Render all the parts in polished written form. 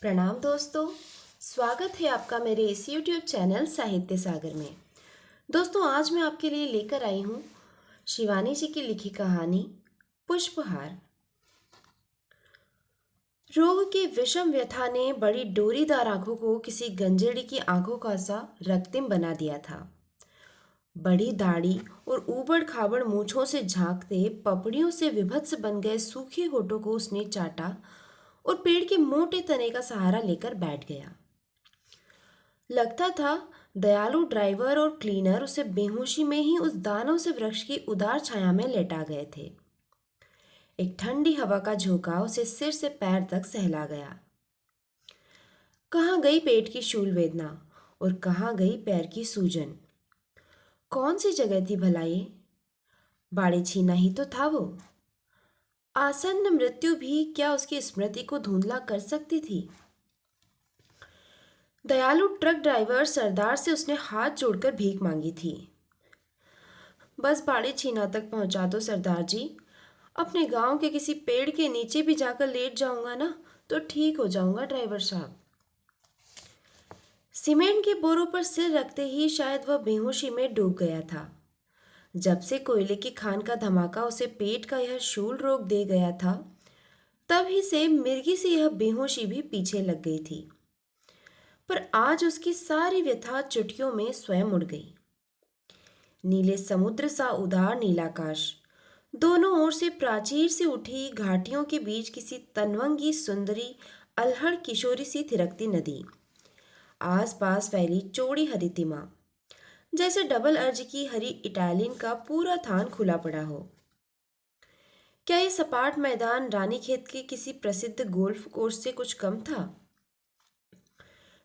प्रणाम दोस्तों। स्वागत है आपका मेरे इस YouTube चैनल साहित्य सागर में। दोस्तों, आज मैं आपके लिए लेकर आई हूँ शिवानी जी की लिखी कहानी पुष्पहार। रोग की विषम व्यथा ने बड़ी डोरीदार आंखों को किसी गंजेड़ी की आंखों का सा रक्तिम बना दिया था। बड़ी दाढ़ी और ऊबड़ खाबड़ मूछों से झांकते पपड़ियों से विभत्स बन गए सूखे होठों को उसने चाटा और पेड़ के मोटे तने का सहारा लेकर बैठ गया। लगता था दयालु ड्राइवर और क्लीनर उसे बेहोशी में ही उस दानव से वृक्ष की उदार छाया में लेटा गए थे। एक ठंडी हवा का झोंका उसे सिर से पैर तक सहला गया। कहाँ गई पेट की शूल वेदना और कहाँ गई पैर की सूजन? कौन सी जगह थी भला ये? बाड़े छीना ही तो था वो। आसन्न मृत्यु भी क्या उसकी स्मृति को धुंधला कर सकती थी? दयालु ट्रक ड्राइवर सरदार से उसने हाथ जोड़कर भीख मांगी थी। बस बाड़ी छीना तक पहुंचा दो सरदार जी। अपने गांव के किसी पेड़ के नीचे भी जाकर लेट जाऊंगा ना तो ठीक हो जाऊंगा ड्राइवर साहब। सीमेंट के बोरों पर सिर रखते ही शायद वह बेहोशी में डूब गया था। जब से कोयले की खान का धमाका उसे पेट का यह शूल रोग दे गया था, तब ही से मिर्गी से यह बेहोशी भी पीछे लग गई थी। पर आज उसकी सारी व्यथा चुटकियों में स्वयं उड़ गई। नीले समुद्र सा उदार नीलाकाश, दोनों ओर से प्राचीर से उठी घाटियों के बीच किसी तनवंगी सुंदरी अल्हड़ किशोरी सी थिरकती नदी, आसपास फैली चौड़ी हरितिमा, जैसे डबल अर्ज की हरी इटालियन का पूरा थान खुला पड़ा हो। क्या ये सपाट मैदान रानीखेत के किसी प्रसिद्ध गोल्फ कोर्स से कुछ कम था?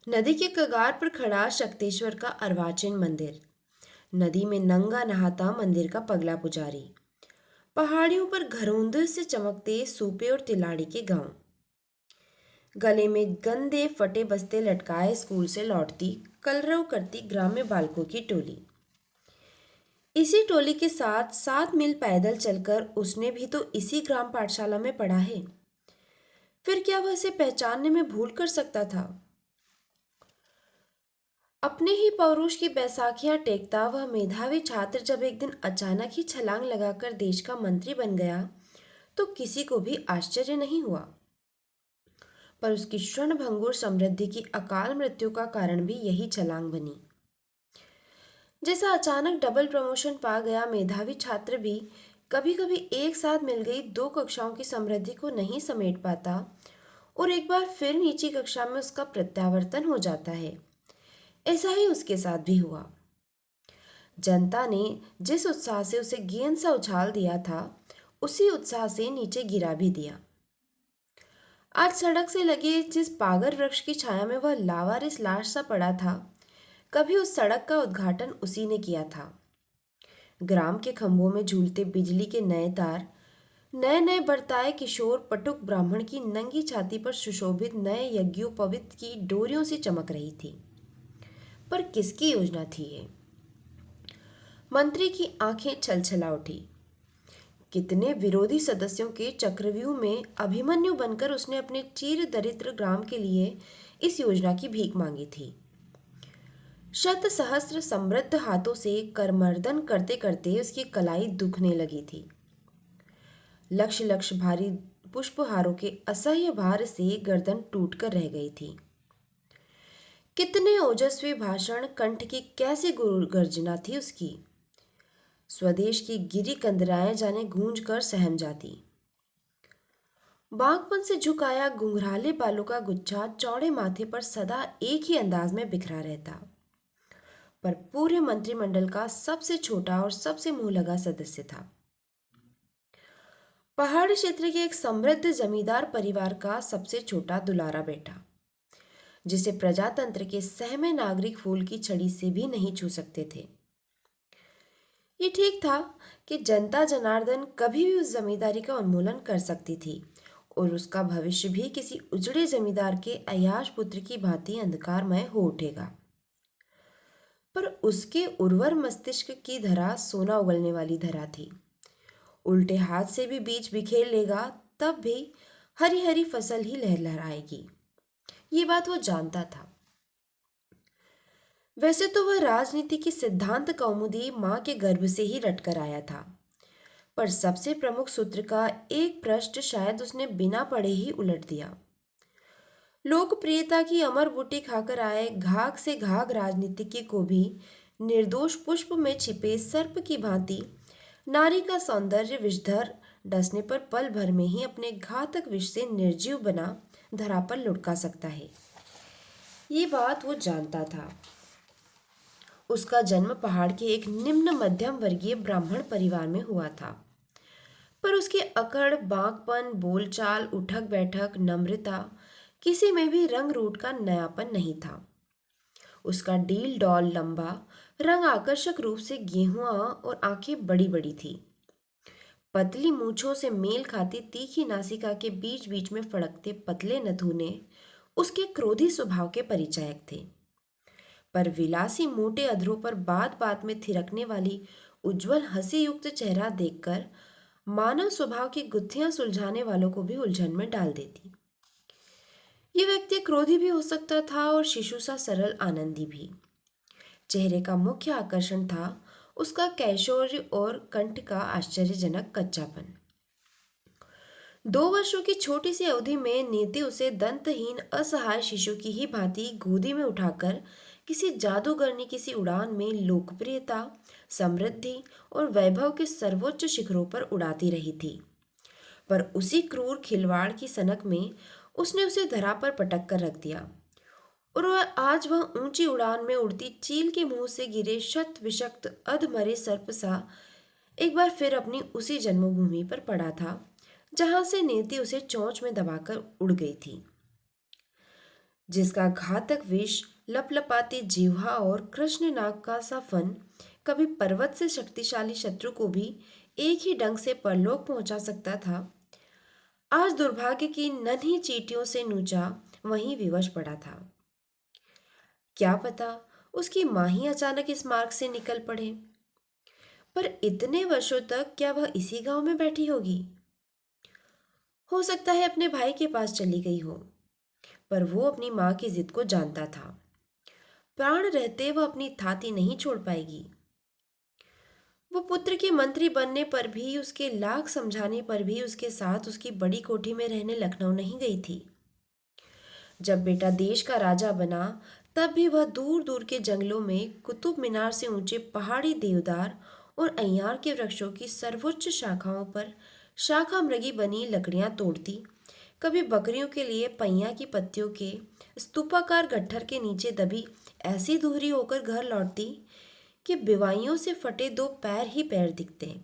नदी के कगार पर खड़ा शक्तेश्वर का अर्वाचीन मंदिर, नदी में नंगा नहाता मंदिर का पगला पुजारी, पहाड़ियों पर घरोंदे से चमकते सूपे और तिलाड़ी के गांव, गले में गंदे फटे बस्ते लटकाए स्कूल से लौटती कलरव करती ग्राम्य बालकों की टोली। इसी टोली के साथ 7 मील पैदल चलकर उसने भी तो इसी ग्राम पाठशाला में पढ़ा है। फिर क्या वह इसे पहचानने में भूल कर सकता था? अपने ही पौरुष की बैसाखियां टेकता वह मेधावी छात्र जब एक दिन अचानक ही छलांग लगाकर देश का मंत्री बन गया, तो किसी को भी आश्चर्य नहीं हुआ। पर उसकी क्षणभंगुर समृद्धि की अकाल मृत्यु का कारण भी यही छलांग बनी। जैसा अचानक डबल प्रमोशन पा गया मेधावी छात्र भी कभी कभी एक साथ मिल गई 2 कक्षाओं की समृद्धि को नहीं समेट पाता और एक बार फिर नीची कक्षा में उसका प्रत्यावर्तन हो जाता है। ऐसा ही उसके साथ भी हुआ। जनता ने जिस उत्साह से उसे गेंद सा उछाल दिया था, उसी उत्साह से नीचे गिरा भी दिया। आज सड़क से लगे जिस पागर वृक्ष की छाया में वह लावारिस लाश सा पड़ा था, कभी उस सड़क का उद्घाटन उसी ने किया था। ग्राम के खंभों में झूलते बिजली के नए तार, नए नए बरताए किशोर पटुक ब्राह्मण की नंगी छाती पर सुशोभित नए यज्ञोपवीत की डोरियों से चमक रही थी। पर किसकी योजना थी ये? मंत्री की आंखें छलछला उठी। कितने विरोधी सदस्यों के चक्रव्यूह में अभिमन्यु बनकर उसने अपने चीर दरिद्र ग्राम के लिए इस योजना की भीख मांगी थी। शत सहस्त्र समृद्ध हाथों से करमर्दन करते करते उसकी कलाई दुखने लगी थी। लक्ष लक्ष भारी पुष्पहारों के असह्य भार से गर्दन टूटकर रह गई थी। कितने ओजस्वी भाषण, कंठ की कैसी गुरु गर्जना थी उसकी। स्वदेश की गिरी कंदराएं जाने गूंज कर सहम जाती। बागपन से झुकाया घुंघराले बालों का गुच्छा चौड़े माथे पर सदा एक ही अंदाज में बिखरा रहता। पर पूरे मंत्रिमंडल का सबसे छोटा और सबसे मुंह लगा सदस्य था। पहाड़ी क्षेत्र के एक समृद्ध जमींदार परिवार का सबसे छोटा दुलारा बेटा, जिसे प्रजातंत्र के सहमे नागरिक फूल की छड़ी से भी नहीं छू सकते थे। ये ठीक था कि जनता जनार्दन कभी भी उस जमींदारी का उन्मूलन कर सकती थी और उसका भविष्य भी किसी उजड़े जमींदार के अय्याश पुत्र की भांति अंधकारमय हो उठेगा। पर उसके उर्वर मस्तिष्क की धरा सोना उगलने वाली धरा थी। उल्टे हाथ से भी बीज बिखेर लेगा तब भी हरी हरी फसल ही लहलहाएगी, ये बात वो जानता था। वैसे तो वह राजनीति की सिद्धांत कौमुदी माँ के गर्भ से ही रटकर आया था, पर सबसे प्रमुख सूत्र का एक पृष्ठ शायद उसने बिना पढ़े ही उलट दिया। लोकप्रियता की अमर बूटी खाकर आए घाघ से घाघ राजनीतिज्ञ को भी निर्दोष पुष्प में छिपे सर्प की भांति नारी का सौंदर्य विषधर डसने पर पल भर में ही अपने घातक विष से निर्जीव बना धरा पर लुढ़का सकता है। ये बात वो जानता था। उसका जन्म पहाड़ के एक निम्न मध्यम वर्गीय ब्राह्मण परिवार में हुआ था, पर उसकी अकड़, बांकपन, बोलचाल, उठक बैठक, नम्रता, किसी में भी रंग रूट का नयापन नहीं था। उसका डील डॉल लंबा, रंग आकर्षक रूप से गेहुआ और आंखें बड़ी बड़ी थी। पतली मूछों से मेल खाती तीखी नासिका के बीच बीच में फड़कते पतले नथुने उसके क्रोधी स्वभाव के परिचायक थे। पर विलासी मोटे अधरों पर बात बात में थिरकने वाली उज्जवल हंसी युक्त चेहरा देखकर मानव स्वभाव की गुत्थियां सुलझाने वालों को भी उलझन में डाल देती। ये व्यक्ति क्रोधी भी हो सकता था और शिशु सा सरल आनंदी भी। चेहरे का मुख्य आकर्षण था उसका कैशोर्य और कंठ का आश्चर्यजनक कच्चापन। 2 वर्षों की छोटी सी अवधि में नीति उसे दंतहीन असहाय शिशु की ही भांति गोदी में उठाकर किसी जादूगरनी किसी उड़ान में लोकप्रियता, समृद्धि और वैभव के सर्वोच्च शिखरों पर उड़ाती रही थी। पर उसी क्रूर खिलवाड़ की सनक में उसने उसे धरा पर पटक कर रख दिया, और वह ऊंची उड़ान में उड़ती चील के मुंह से गिरे शत विषक्त अधमरे सर्प सा एक बार फिर अपनी उसी जन्मभूमि पर पड़ा था जहां से नीति उसे चोंच में दबाकर उड़ गई थी। जिसका घातक विष, लपलपाती जिह्वा और कृष्ण नाग का सा फन कभी पर्वत से शक्तिशाली शत्रु को भी एक ही डंक से परलोक पहुंचा सकता था, आज दुर्भाग्य की नन्ही चींटियों से नूचा वहीं विवश पड़ा था। क्या पता उसकी माँ ही अचानक इस मार्ग से निकल पड़े। पर इतने वर्षों तक क्या वह इसी गांव में बैठी होगी? हो सकता है अपने भाई के पास चली गई हो, पर वो अपनी माँ की जिद को जानता था। प्राण रहते वह अपनी थाती नहीं छोड़ पाएगी। वो पुत्र के मंत्री बनने पर भी, उसके लाख समझाने पर भी उसके साथ उसकी बड़ी कोठी में रहने लखनऊ नहीं गई थी। जब बेटा देश का राजा बना तब भी वह दूर दूर के जंगलों में कुतुब मीनार से ऊंचे पहाड़ी देवदार और अय्यार के वृक्षों की सर्वोच्च शाखाओं पर शाखा मृगी बनी लकड़ियां तोड़ती, कभी बकरियों के लिए पैया की पत्तियों के स्तूपाकार गट्ठर के नीचे दबी ऐसी दूहरी होकर घर लौटती कि बिवाइयों से फटे 2 पैर ही पैर दिखते।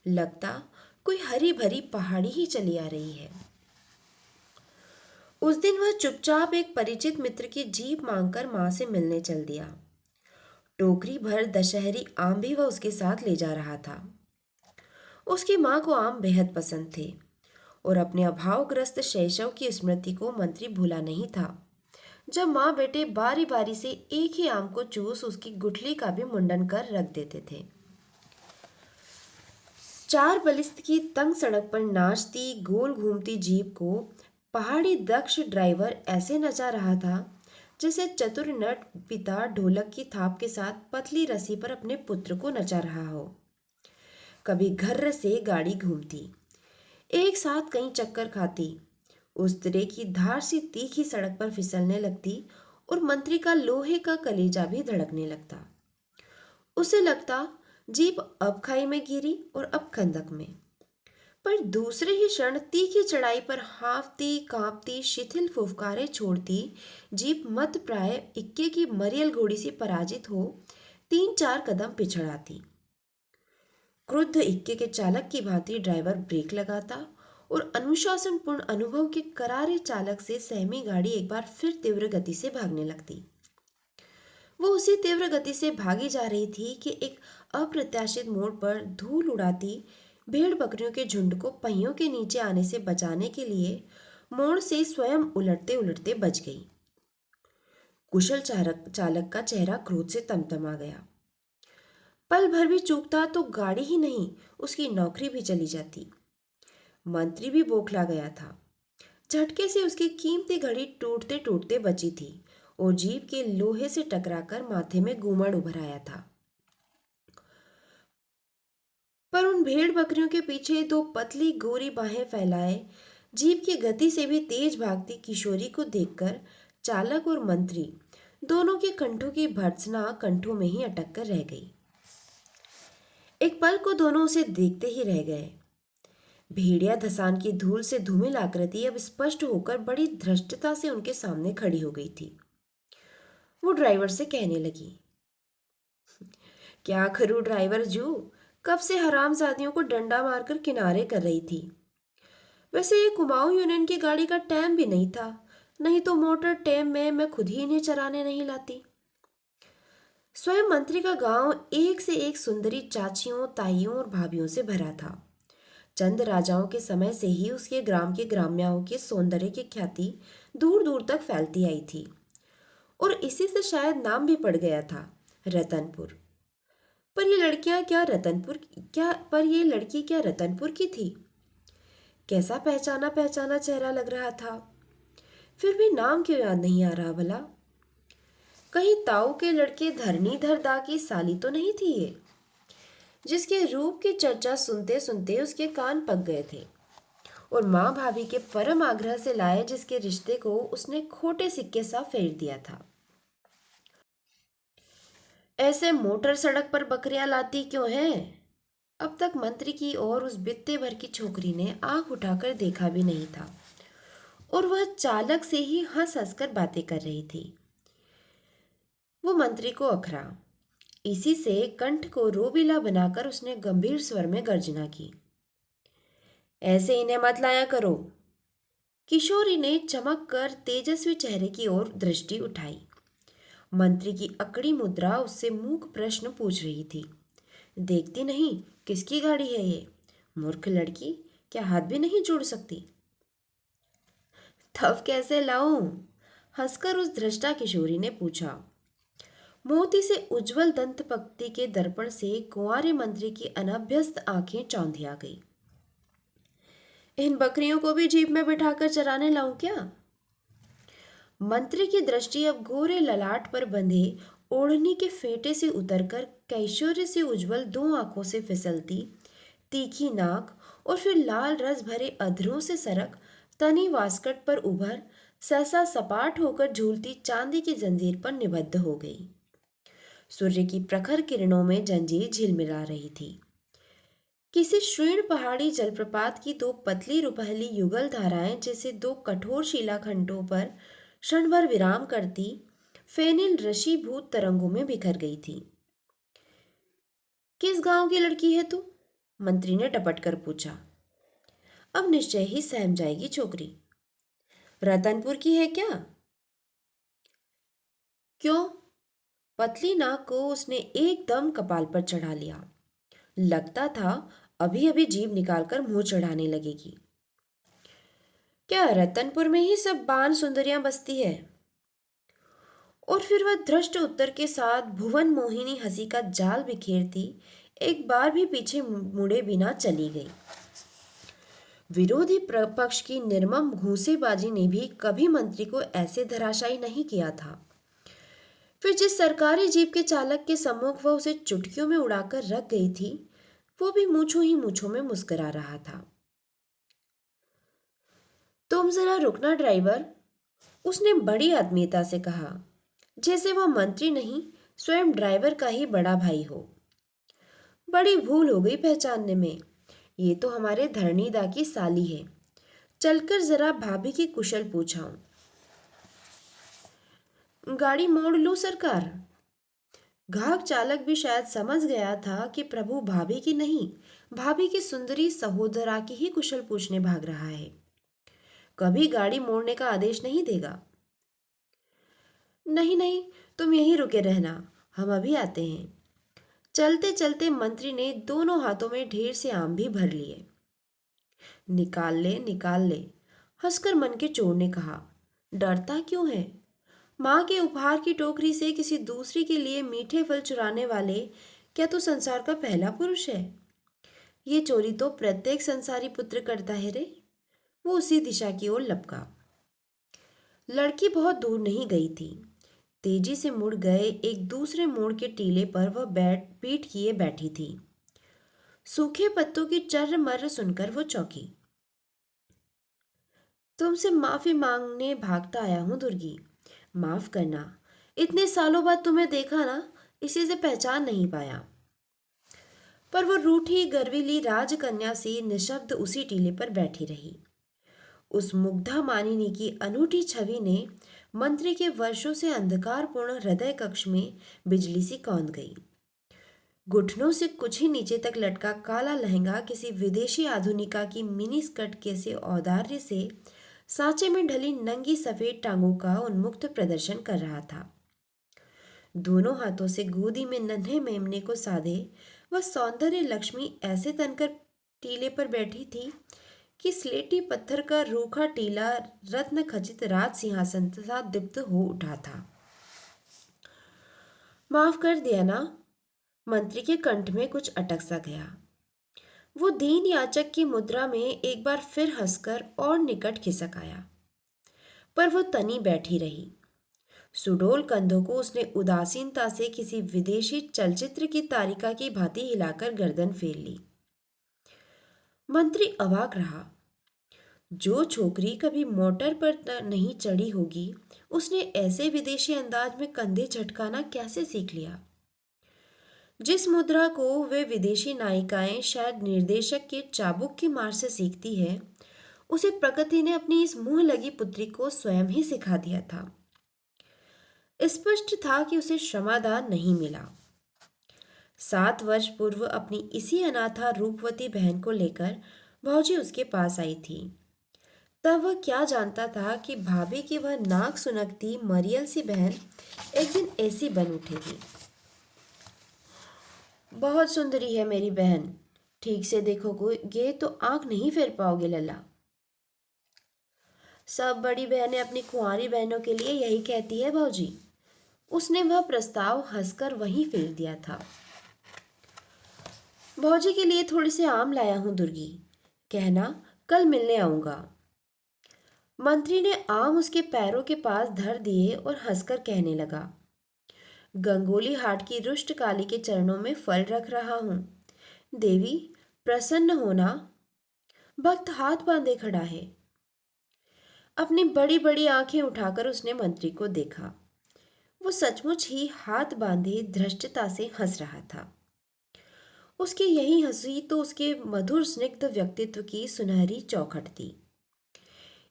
लगता कोई हरी भरी पहाड़ी ही चली आ रही है। उस दिन वह चुपचाप एक परिचित मित्र की जीप मांगकर मां से मिलने चल दिया। टोकरी भर दशहरी आम भी वह उसके साथ ले जा रहा था। उसकी मां को आम बेहद पसंद थे और अपने अभावग्रस्त शैशव की स्मृति को मंत्री भूला नहीं था, जब माँ बेटे बारी बारी से एक ही आम को चूस उसकी गुठली का भी मुंडन कर रख देते थे। 4 बलिस्त की तंग सड़क पर नाचती गोल घूमती जीप को पहाड़ी दक्ष ड्राइवर ऐसे नचा रहा था जैसे चतुर नट पिता ढोलक की थाप के साथ पतली रस्सी पर अपने पुत्र को नचा रहा हो। कभी घर्र से गाड़ी घूमती, एक साथ कई चक्कर खाती, उस तरह की धार सी तीखी सड़क पर फिसलने लगती और मंत्री का लोहे का कलेजा भी धड़कने लगता। उसे लगता जीप अब खाई में गिरी और अब खंदक में। पर दूसरे ही क्षण तीखी चढ़ाई पर हाँफती कांपती शिथिल फुफकारे छोड़ती जीप मत प्राय इक्के की मरियल घोड़ी सी पराजित हो 3-4 कदम पिछड़ आती। क्रुद्ध इक्के के चालक की भांति ड्राइवर ब्रेक लगाता और अनुशासनपूर्ण अनुभव के करारे चालक से सहमी गाड़ी एक बार फिर तीव्र गति से भागने लगती। वो उसी तीव्र गति से भागी जा रही थी कि एक अप्रत्याशित मोड़ पर धूल उड़ाती भेड़ बकरियों के झुंड को पहियों के नीचे आने से बचाने के लिए मोड़ से स्वयं उलटते उलटते बच गई। कुशल चालक का चेहरा क्रोध से तमतमा गया। पल भर भी चूकता तो गाड़ी ही नहीं, उसकी नौकरी भी चली जाती। मंत्री भी बौखला गया था। झटके से उसकी कीमती घड़ी टूटते टूटते बची थी और जीप के लोहे से टकराकर माथे में घूमड़ उभर आया था। पर उन भेड़ बकरियों के पीछे दो पतली गोरी बाहें फैलाए जीप की गति से भी तेज भागती किशोरी को देखकर चालक और मंत्री दोनों के कंठों की भर्त्सना कंठों में ही अटक कर रह गई। एक पल को दोनों उसे देखते ही रह गए। भेड़िया धसान की धूल से धूमिल आकृति अब स्पष्ट होकर बड़ी धृष्टता से उनके सामने खड़ी हो गई थी। वो ड्राइवर से कहने लगी, क्या करूं ड्राइवर जू, कब से हरामजादियों को डंडा मारकर किनारे कर रही थी। वैसे ये कुमाऊं यूनियन की गाड़ी का टैम भी नहीं था, नहीं तो मोटर टैम में मैं खुद ही इन्हें चराने नहीं लाती। स्वयं मंत्री का गांव एक से एक सुंदरी चाचियों, ताइयों और भाभियों से भरा था। चंद राजाओं के समय से ही उसके ग्राम के ग्राम्याओं के सौंदर्य की ख्याति दूर दूर तक फैलती आई थी और इसी से शायद नाम भी पड़ गया था, रतनपुर। पर ये लड़की क्या रतनपुर की थी। कैसा पहचाना पहचाना चेहरा लग रहा था, फिर भी नाम क्यों याद नहीं आ रहा भला। कहीं ताऊ के लड़के धरणीधर दा की साली तो नहीं थी ये, जिसके रूप की चर्चा सुनते सुनते उसके कान पक गए थे और माँ भाभी के परम आग्रह से लाए जिसके रिश्ते को उसने खोटे सिक्के सा फेर दिया था। ऐसे मोटर सड़क पर बकरियां लाती क्यों है। अब तक मंत्री की ओर उस बित्ते भर की छोकरी ने आंख उठाकर देखा भी नहीं था और वह चालक से ही हंस हंसकर बातें कर रही थी। वो मंत्री को अखरा। इसी से कंठ को रोबीला बनाकर उसने गंभीर स्वर में गर्जना की, ऐसे इन्हें मत लाया करो। किशोरी ने चमक कर तेजस्वी चेहरे की ओर दृष्टि उठाई। मंत्री की अकड़ी मुद्रा उससे मूक प्रश्न पूछ रही थी, देखती नहीं किसकी गाड़ी है ये। मूर्ख लड़की, क्या हाथ भी नहीं जोड़ सकती। तब कैसे लाऊं, हंसकर उस धृष्टा किशोरी ने पूछा। मोती से उज्जवल दंत पंक्ति के दर्पण से कुंवारे मंत्री की अनभ्यस्त आंखें चौंधिया गई। इन बकरियों को भी जीप में बिठाकर चराने लाऊं क्या। मंत्री की दृष्टि अब गोरे ललाट पर बंधे ओढ़नी के फेंटे से उतरकर कैशोर्य से उज्जवल दो आंखों से फिसलती तीखी नाक और फिर लाल रस भरे अधरों से सरक तनी वास्कट पर उभर सहसा सपाट होकर झूलती चांदी की जंजीर पर निबद्ध हो गई। सूर्य की प्रखर किरणों में जंजीर झिलमिला रही थी। किसी श्रीण पहाड़ी जलप्रपात की दो पतली रुपहली युगल धाराएं जैसे दो कठोर शिलाखंडों पर क्षण भर विराम करती फेनिल रशीभूत तरंगों में बिखर गई थी। किस गांव की लड़की है तू, मंत्री ने टपट कर पूछा। अब निश्चय ही सहम जाएगी छोकरी। रतनपुर की है क्या। क्यों। पतली नाक को उसने एकदम कपाल पर चढ़ा लिया। लगता था अभी अभी जीभ निकालकर मुंह चढ़ाने लगेगी। क्या रतनपुर में ही सब बान सुंदरियां बसती है। और फिर वह धृष्ट उत्तर के साथ भुवन मोहिनी हंसी का जाल बिखेरती एक बार भी पीछे मुड़े बिना चली गई। विरोधी पक्ष की निर्मम घूंसेबाजी ने भी कभी मंत्री को ऐसे धराशायी नहीं किया था। फिर जिस सरकारी जीप के चालक के सम्मुख वह उसे चुटकियों में उड़ाकर रख गई थी, वो भी मूंछों ही मूंछों में मुस्कुरा रहा था। तुम जरा रुकना ड्राइवर, उसने बड़ी आत्मीयता से कहा, जैसे वह मंत्री नहीं स्वयं ड्राइवर का ही बड़ा भाई हो। बड़ी भूल हो गई पहचानने में, ये तो हमारे धरणीदा की साली है। चलकर जरा भाभी की कुशल पूछाऊं। गाड़ी मोड़ लूं सरकार। घाक चालक भी शायद समझ गया था कि प्रभु भाभी की नहीं, भाभी की सुंदरी सहोदरा की ही कुशल पूछने भाग रहा है। कभी गाड़ी मोड़ने का आदेश नहीं देगा। नहीं नहीं, तुम यहीं रुके रहना, हम अभी आते हैं। चलते चलते मंत्री ने दोनों हाथों में ढेर से आम भी भर लिए। निकाल ले, हंसकर मन के चोर ने कहा। डरता क्यों है। माँ के उपहार की टोकरी से किसी दूसरी के लिए मीठे फल चुराने वाले क्या तू संसार का पहला पुरुष है। ये चोरी तो प्रत्येक संसारी पुत्र करता है रे। वो उसी दिशा की ओर लपका। लड़की बहुत दूर नहीं गई थी। तेजी से मुड़ गए एक दूसरे मोड़ के टीले पर वह बैठ पीठ किए बैठी थी। सूखे पत्तों की चर्र-मर्र सुनकर वो चौंकी। तुमसे माफी मांगने भागता आया हूं दुर्गी। माफ करना। इतने सालों बाद तुम्हें देखा ना, इसी से पहचान नहीं पाया। पर वो रूठी गर्वीली राजकन्या सी निशब्द उसी टीले पर बैठी रही। उस मुग्धा मानिनी की अनूठी छवि ने मंत्री के वर्षों से अंधकारपूर्ण हृदय कक्ष में बिजली सी कौंध गई। घुटनों से कुछ ही नीचे तक लटका काला लहंगा किसी विदेशी आधुनिका की मिनी स्कर्ट के से औदार्य से सांचे में ढली नंगी सफेद टांगों का उन्मुक्त प्रदर्शन कर रहा था। दोनों हाथों से गोदी में नन्हे मेमने को साधे वह सौंदर्य लक्ष्मी ऐसे तनकर टीले पर बैठी थी कि स्लेटी पत्थर का रूखा टीला रत्न खचित राज सिंहासन सा दीप्त हो उठा था। माफ कर दिया ना। मंत्री के कंठ में कुछ अटक सा गया। वो दीन याचक की मुद्रा में एक बार फिर हंसकर और निकट खिसक आया। पर वो तनी बैठी रही। सुडोल कंधों को उसने उदासीनता से किसी विदेशी चलचित्र की तारिका की भांति हिलाकर गर्दन फेर ली। मंत्री अवाक रहा। जो छोकरी कभी मोटर पर नहीं चढ़ी होगी, उसने ऐसे विदेशी अंदाज में कंधे झटकाना कैसे सीख लिया। जिस मुद्रा को वे विदेशी नायिकाएं शायद निर्देशक के चाबुक की मार से सीखती है, उसे प्रकृति ने अपनी इस मुंह लगी पुत्री को स्वयं ही सिखा दिया था। स्पष्ट था कि उसे क्षमादान नहीं मिला। 7 वर्ष पूर्व अपनी इसी अनाथा रूपवती बहन को लेकर भौजी उसके पास आई थी। तब वह क्या जानता था कि भाभी की वह नाक सुनकती मरियल सी बहन एक दिन ऐसी बन उठेगी। बहुत सुंदरी है मेरी बहन। ठीक से देखोगे तो आंख नहीं फेर पाओगे लल्ला। सब बड़ी बहनें अपनी कुंवारी बहनों के लिए यही कहती है भौजी। उसने वह प्रस्ताव हंसकर वहीं फेर दिया था। भौजी के लिए थोड़े से आम लाया हूं दुर्गी। कहना कल मिलने आऊंगा। मंत्री ने आम उसके पैरों के पास धर दिए और हंसकर कहने लगा। गंगोली हाट की रुष्ट काली के चरणों में फल रख रहा हूं। देवी प्रसन्न होना। भक्त हाथ बांधे खड़ा है। अपनी बड़ी बड़ी आंखें उठाकर उसने मंत्री को देखा। वो सचमुच ही हाथ बांधे धृष्टता से हंस रहा था। उसकी यही हंसी तो उसके मधुर स्निग्ध व्यक्तित्व की सुनहरी चौखट थी।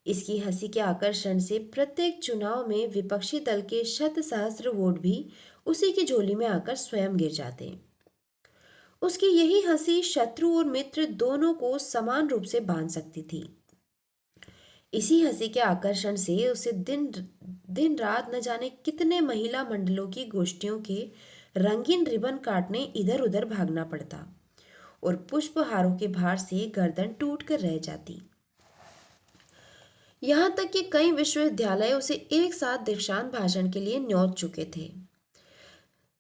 इसकी हंसी के आकर्षण से प्रत्येक चुनाव में विपक्षी दल के शत सहस्त्र वोट भी उसी की झोली में आकर स्वयं गिर जाते। उसकी यही हंसी शत्रु और मित्र दोनों को समान रूप से बांध सकती थी। इसी हंसी के आकर्षण से उसे दिन दिन रात न जाने कितने महिला मंडलों की गोष्ठियों के रंगीन रिबन काटने इधर उधर भागना पड़ता और पुष्पहारों के भार से गर्दन टूट कर रह जाती। यहाँ तक कि कई विश्वविद्यालय उसे एक साथ दीक्षांत भाषण के लिए न्योत चुके थे।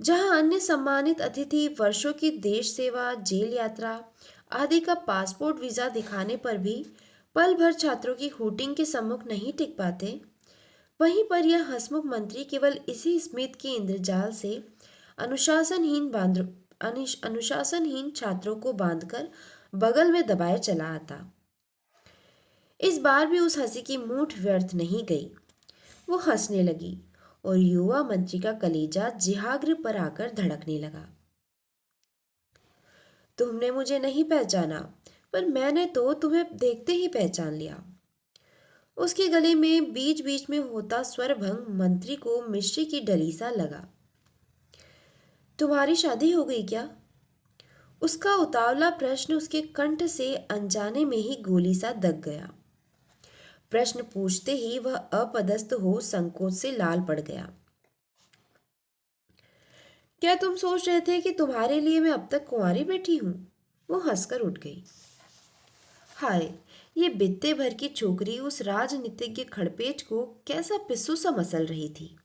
जहाँ अन्य सम्मानित अतिथि वर्षों की देश सेवा, जेल यात्रा आदि का पासपोर्ट वीजा दिखाने पर भी पल भर छात्रों की हूटिंग के सम्मुख नहीं टिक पाते, वहीं पर यह हंसमुख मंत्री केवल इसी स्मित की इंद्रजाल से अनुशासनहीन छात्रों को बांधकर बगल में दबाए चला आता। इस बार भी उस हंसी की मूठ व्यर्थ नहीं गई। वो हंसने लगी और युवा मंत्री का कलेजा जिहाग्र पर आकर धड़कने लगा। तुमने मुझे नहीं पहचाना, पर मैंने तो तुम्हें देखते ही पहचान लिया। उसके गले में बीच बीच में होता स्वरभंग मंत्री को मिश्री की डली सा लगा। तुम्हारी शादी हो गई क्या? उसका उतावला प्रश्न उसके कंठ से अनजाने में ही गोली सा दग गया। प्रश्न पूछते ही वह अपदस्थ हो संकोच से लाल पड़ गया। क्या तुम सोच रहे थे कि तुम्हारे लिए मैं अब तक कुंवारी बैठी हूं? वो हंसकर उठ गई। हाय, ये बित्ते भर की छोकरी उस राजनीतिज्ञ खड़पेच को कैसा पिस्सू सा मसल रही थी।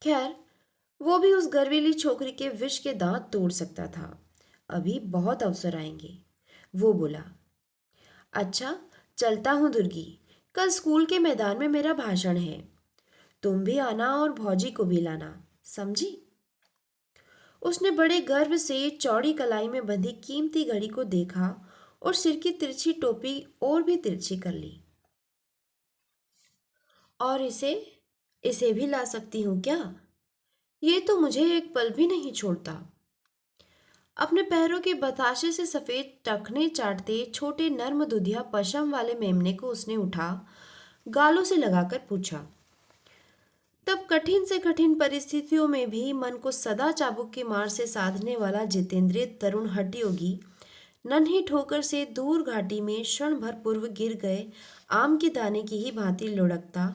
खैर, वो भी उस गर्वीली छोकरी के विष के दांत तोड़ सकता था। अभी बहुत अवसर आएंगे। वो बोला। अच्छा, चलता हूँ दुर्गी, कल स्कूल के मैदान में मेरा भाषण है। तुम भी आना और भौजी को भी लाना, समझी? उसने बड़े गर्व से चौड़ी कलाई में बंधी कीमती घड़ी को देखा और सिर की तिरछी टोपी और भी तिरछी कर ली। और इसे इसे भी ला सकती हूँ क्या? ये तो मुझे एक पल भी नहीं छोड़ता। अपने पैरों के बताशे से सफेद टखने चाटते छोटे नर्म दुधिया पशम वाले मेमने को उसने उठा गालों से लगाकर पूछा। तब कठिन से कठिन परिस्थितियों में भी मन को सदा चाबुक की मार से साधने वाला जितेंद्रिय तरुण हठयोगी नन्ही ठोकर से दूर घाटी में क्षण भर पूर्व गिर गए आम के दाने की ही भांति लुढ़कता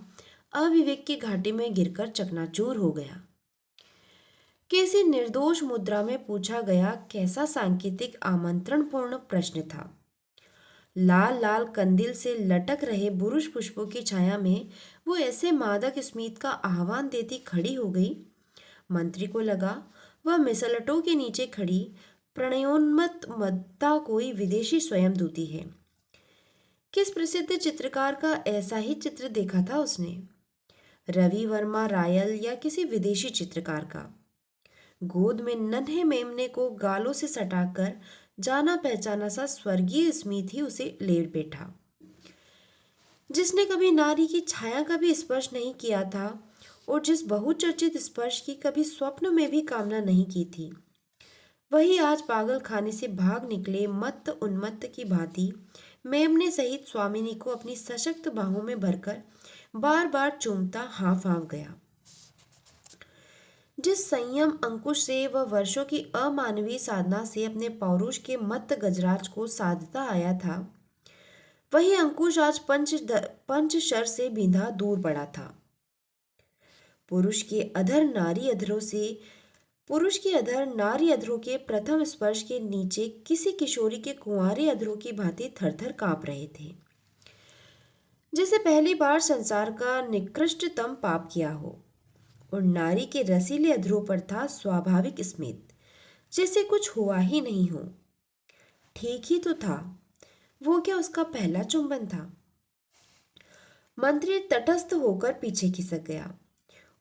अविवेक की घाटी में गिरकर चकनाचूर हो गया। किसी निर्दोष मुद्रा में पूछा गया कैसा सांकेतिक आमंत्रणपूर्ण प्रश्न था। लाल लाल कंदील से लटक रहे बुरुश पुष्पों की छाया में वो ऐसे मादक स्मित का आह्वान देती खड़ी हो गई। मंत्री को लगा वह मिसलटों के नीचे खड़ी प्रणयोन्मत्त मद्दा कोई विदेशी स्वयं दूती है। किस प्रसिद्ध चित्रकार का ऐसा ही चित्र देखा था उसने? रवि वर्मा रायल या किसी विदेशी चित्रकार का? गोद में नन्हे मेमने को गालों से सटाकर जाना पहचाना सा स्वर्गीय स्मित ही उसे ले बैठा, जिसने कभी नारी की छाया का भी स्पर्श नहीं किया था और जिस बहुचर्चित स्पर्श की कभी स्वप्न में भी कामना नहीं की थी, वही आज पागल खाने से भाग निकले मत्त उन्मत्त की भांति मेमने सहित स्वामिनी को अपनी सशक्त बाहों में भरकर बार बार चूमता हाँफ हाँफ गया। जिस संयम अंकुश से वह वर्षों की अमानवीय साधना से अपने पौरुष के मत्त गजराज को साधता आया था, वही अंकुश आज पंचशर से बिंधा दूर पड़ा था। पुरुष के अधर नारी अधरों के प्रथम स्पर्श के नीचे किसी किशोरी के कुंवारे अधरों की भांति थरथर कांप रहे थे, जैसे पहली बार संसार का निकृष्टतम पाप किया हो। और नारी के रसीले अधरों पर था स्वाभाविक स्मित, जैसे कुछ हुआ ही नहीं हो। ठीक ही तो था, वो क्या उसका पहला चुंबन था? मंत्री तटस्थ होकर पीछे खिसक गया।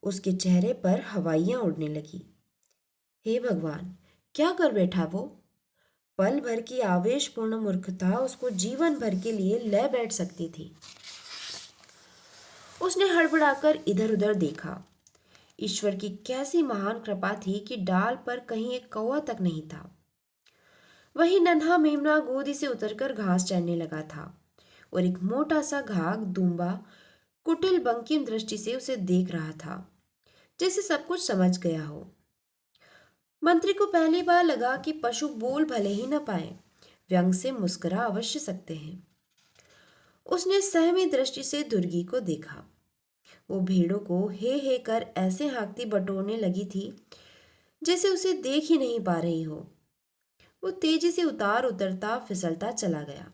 उसके चेहरे पर हवाइयां उड़ने लगी। हे भगवान, क्या कर बैठा वो? पल भर की आवेशपूर्ण मूर्खता उसको जीवन भर के लिए ले बैठ सकती थी। उसने हड़बड़ाकर इधर उधर देखा। ईश्वर की कैसी महान कृपा थी कि डाल पर कहीं एक कौवा तक नहीं था। वही नन्हा मेमना गोदी से उतरकर घास चरने लगा था और एक मोटा सा घाघ दूंबा कुटिल बंकिम दृष्टि से उसे देख रहा था, जैसे सब कुछ समझ गया हो। मंत्री को पहली बार लगा कि पशु बोल भले ही न पाए, व्यंग से मुस्कुरा अवश्य सकते हैं। उसने सहमी दृष्टि से दुर्गी को देखा। वो भेड़ों को हे कर ऐसे हाँकती बटोरने लगी थी जैसे उसे देख ही नहीं पा रही हो। वो तेजी से उतार उतरता फिसलता चला गया।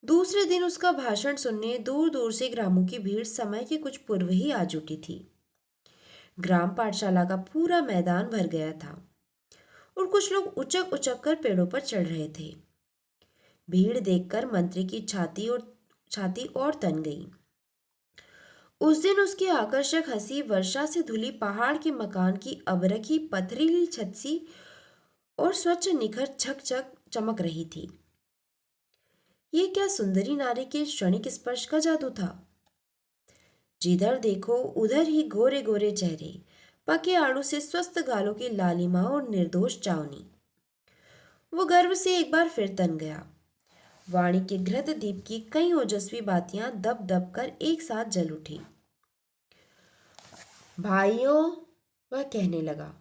दूसरे दिन उसका भाषण सुनने दूर दूर से ग्रामों की भीड़ समय के कुछ पूर्व ही आ जुटी थी। ग्राम पाठशाला का पूरा मैदान भर गया था और कुछ लोग उचक उचक कर पेड़ों पर चढ़ रहे थे। भीड़ देखकर मंत्री की छाती और तन गई। उस दिन उसकी आकर्षक हंसी वर्षा से धुली पहाड़ के मकान की अबरखी पथरीली छत सी और स्वच्छ निखर छक छक चमक रही थी। ये क्या सुंदरी नारी के क्षणिक स्पर्श का जादू था? जिधर देखो उधर ही गोरे गोरे चेहरे, पके आड़ू से स्वस्थ गालों की लालिमा और निर्दोष चावनी। वो गर्व से एक बार फिर तन गया। वाणी के घृत दीप की कई ओजस्वी बातियां दब दब कर एक साथ जल उठी। भाइयों, वह कहने लगा,